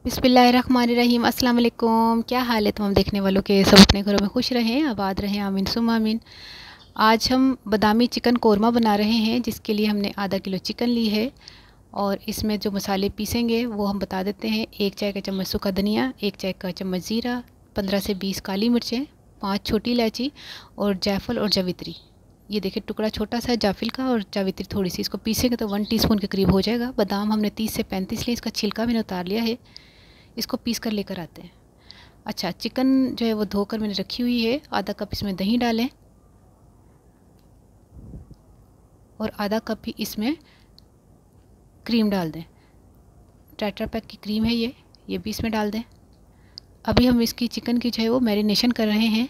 बिस्मिल्लाहिर्रहमानिर्रहीम। अस्सलाम वालेकुम। क्या हाल है तमाम देखने वालों के? सब अपने घरों में खुश रहें, आबाद रहें, आमीन सुम आमीन। आज हम बादामी चिकन कोरमा बना रहे हैं, जिसके लिए हमने आधा किलो चिकन ली है और इसमें जो मसाले पीसेंगे वो हम बता देते हैं। 1 चाय का चम्मच सूखा धनिया, 1 चाय का चम्मच ज़ीरा, 15 से 20 काली मिर्चें, 5 छोटी इलायची और जायफल और जावित्री। ये देखिए टुकड़ा छोटा सा है जायफल का और जावित्री थोड़ी सी। इसको पीसेंगे तो 1 टीस्पून के करीब हो जाएगा। बादाम हमने 30 से 35 लिए, इसका छिलका मैंने उतार लिया है। इसको पीस कर लेकर आते हैं। अच्छा, चिकन जो है वो धोकर मैंने रखी हुई है। आधा कप इसमें दही डालें और आधा कप ही इसमें क्रीम डाल दें। टेट्रा पैक की क्रीम है ये भी इसमें डाल दें। अभी हम इसकी चिकन की जो है वो मैरिनेशन कर रहे हैं।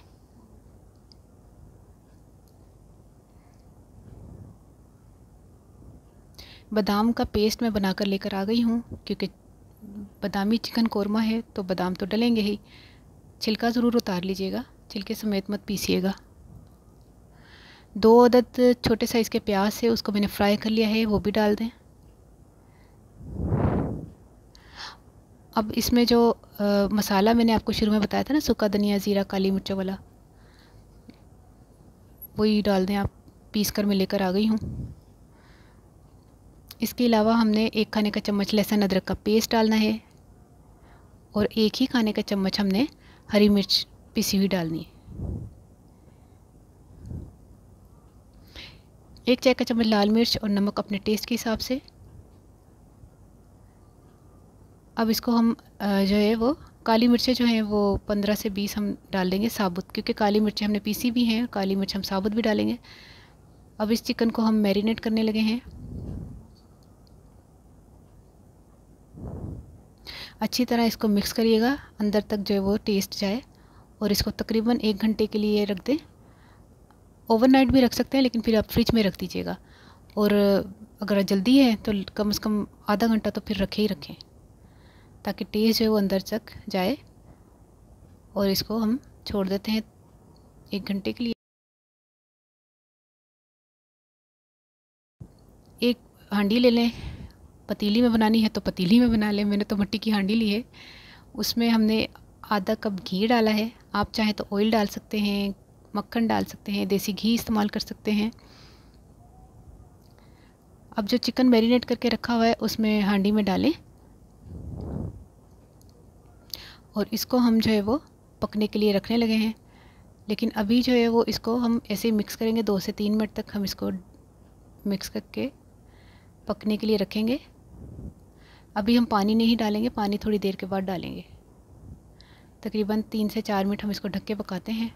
बादाम का पेस्ट मैं बनाकर लेकर आ गई हूँ, क्योंकि बादामी चिकन कोरमा है तो बादाम तो डलेंगे ही। छिलका ज़रूर उतार लीजिएगा, छिलके समेत मत पीसिएगा। 2 अदद छोटे साइज़ के प्याज है, उसको मैंने फ्राई कर लिया है, वो भी डाल दें। अब इसमें जो मसाला मैंने आपको शुरू में बताया था ना, सूखा धनिया, ज़ीरा, काली मिर्चों वाला, वही डाल दें आप। पीस कर मैं लेकर आ गई हूँ। इसके अलावा हमने 1 खाने का चम्मच लहसुन अदरक का पेस्ट डालना है और 1 ही खाने का चम्मच हमने हरी मिर्च पिसी हुई डालनी है। 1 चाय का चम्मच लाल मिर्च और नमक अपने टेस्ट के हिसाब से। अब इसको हम जो है वो काली मिर्चें जो हैं वो 15 से 20 हम डाल देंगे साबुत, क्योंकि काली मिर्चें हमने पीसी भी हैं, काली मिर्च हम साबुत भी डालेंगे। अब इस चिकन को हम मैरिनेट करने लगे हैं। अच्छी तरह इसको मिक्स करिएगा, अंदर तक जो है वो टेस्ट जाए, और इसको तकरीबन 1 घंटे के लिए रख दें। ओवरनाइट भी रख सकते हैं, लेकिन फिर आप फ्रिज में रख दीजिएगा। और अगर जल्दी है तो कम से कम आधा घंटा तो फिर रखे ही रखें, ताकि टेस्ट जो है वो अंदर तक जाए। और इसको हम छोड़ देते हैं 1 घंटे के लिए। एक हांडी ले लें, पतीली में बनानी है तो पतीली में बना लें। मैंने तो मिट्टी की हांडी ली है। उसमें हमने आधा कप घी डाला है। आप चाहें तो ऑयल डाल सकते हैं, मक्खन डाल सकते हैं, देसी घी इस्तेमाल कर सकते हैं। अब जो चिकन मैरिनेट करके रखा हुआ है उसमें हांडी में डालें और इसको हम जो है वो पकने के लिए रखने लगे हैं। लेकिन अभी जो है वो इसको हम ऐसे ही मिक्स करेंगे। 2 से 3 मिनट तक हम इसको मिक्स करके पकने के लिए रखेंगे। अभी हम पानी नहीं डालेंगे, पानी थोड़ी देर के बाद डालेंगे। तकरीबन 3 से 4 मिनट हम इसको ढक के पकाते हैं।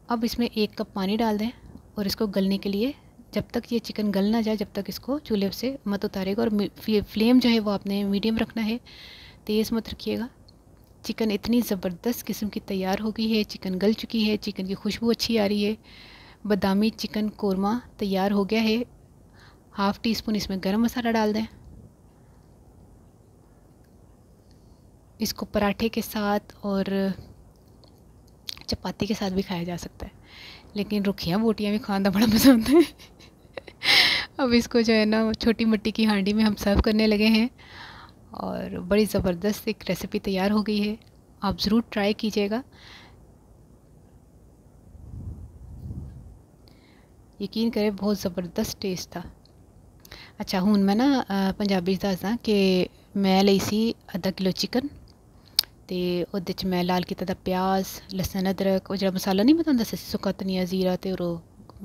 अब इसमें 1 कप पानी डाल दें और इसको गलने के लिए, जब तक ये चिकन गल ना जाए जब तक इसको चूल्हे से मत उतारेगा। और फ्लेम जो है वो आपने मीडियम रखना है, तेज़ मत रखिएगा। चिकन इतनी ज़बरदस्त किस्म की तैयार हो गई है, चिकन गल चुकी है, चिकन की खुशबू अच्छी आ रही है। बादामी चिकन कोरमा तैयार हो गया है। ½ टीस्पून इसमें गरम मसाला डाल दें। इसको पराठे के साथ और चपाती के साथ भी खाया जा सकता है, लेकिन रुखियाँ बोटियाँ भी खाना बड़ा पसंद है। अब इसको जो है ना छोटी मिट्टी की हांडी में हम सर्व करने लगे हैं और बड़ी ज़बरदस्त एक रेसिपी तैयार हो गई है। आप ज़रूर ट्राई कीजिएगा, यकीन करें बहुत ज़बरदस्त टेस्ट था। अच्छा, हूँ मैं ना पंजाबी दसदा कि मैं ਲਈ ਸੀ आधा किलो चिकन, तो ਉਹਦੇ 'ਚ मैं लाल कीता दा प्याज, लहसुन, अदरक, और जो मसाला नहीं पता ਹੁੰਦਾ सुक्का धनिया, ज़ीरा ते और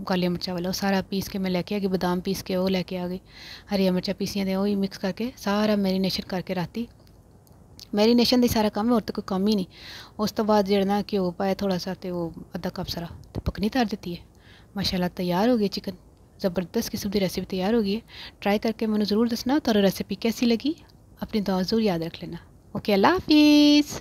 कालिया मिर्चा वाला, वो सारा पीस के मैं लेके आ गई। बादाम पीस के वो लेके आ गई, हरिया मिर्चा पीसियां ते वही मिक्स करके सारा मैरीनेशन करके राती। मैरीनेशन का सारा काम है, और तो कोई काम ही नहीं। उस तो बाद जो ना घ्यो पाया थोड़ा सा, तो वो आधा कप सारा तो पकनी धर दी है। माशाल्लाह तैयार हो गई चिकन, ज़बरदस्त किस्म की रेसिपी तैयार हो गई है। ट्राई करके मैंने ज़रूर दसना तो रेसिपी कैसी लगी। अपनी दुआ ज़रूर याद रख लेना। ओके, अल्लाह हाफिज़।